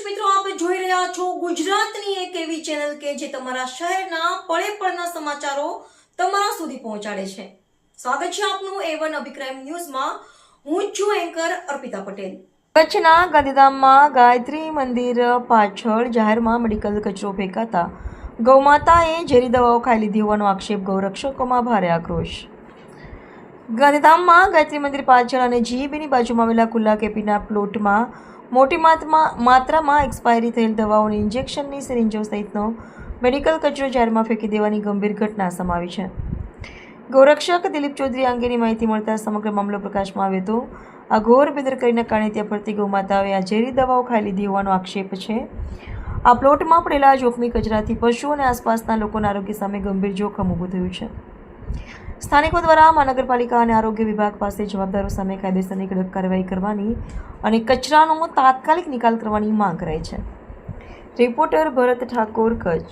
દર્શક મિત્રો, આપ જોઈ રહ્યા છો ગુજરાતની એક એવી ચેનલ કે જે તમારા શહેરના પળે પળના સમાચારો તમારા સુધી પહોંચાડે છે. સ્વાગત છે આપનું A1 અભિક્રાઇમ ન્યૂઝમાં. હું છું એન્કર અર્પિતા પટેલ. કચ્છના ગાંધીધામમાં ગાયત્રી મંદિર પાછળ જાહેરમાં મેડિકલ કચરો ફેંકાતા ગૌમાતાએ ઝેરી દવાઓ ખાઈ લીધી હોવાનો આક્ષેપ. ગૌરક્ષકોમાં ભારે આક્રોશ. ગાંધીધામમાં ગાયત્રી મંદિર પાછળ અને જીઈબીની બાજુમાં આવેલા ખુલ્લા કેપીના પ્લોટમાં મોટી માત્રામાં એક્સપાયરી થયેલ દવાઓની ઇન્જેક્શનની સિરિંજો સહિતનો મેડિકલ કચરો જાહેરમાં ફેંકી દેવાની ગંભીર ઘટના સામે આવી છે. ગૌરક્ષક દિલીપ ચૌધરી અંગેની માહિતી મળતા સમગ્ર મામલો પ્રકાશમાં આવ્યો હતો. આ ઘોર બેદરકારીના કારણે ત્યાં ફરતી ગૌમાતાઓએ આ ઝેરી દવાઓ ખાઈ લીધી હોવાનો આક્ષેપ છે. આ પ્લોટમાં પડેલા જોખમી કચરાથી પશુઓ અને આસપાસના લોકોના આરોગ્ય સામે ગંભીર જોખમ ઊભું થયું છે. સ્થાનિકો દ્વારા મહાનગરપાલિકા અને આરોગ્ય વિભાગ પાસે જવાબદારો સામે કાયદેસરની કડક કાર્યવાહી કરવાની અને કચરાનો તાત્કાલિક નિકાલ કરવાની માંગ કરાઈ છે. રિપોર્ટર ભરત ઠાકોર, કચ્છ.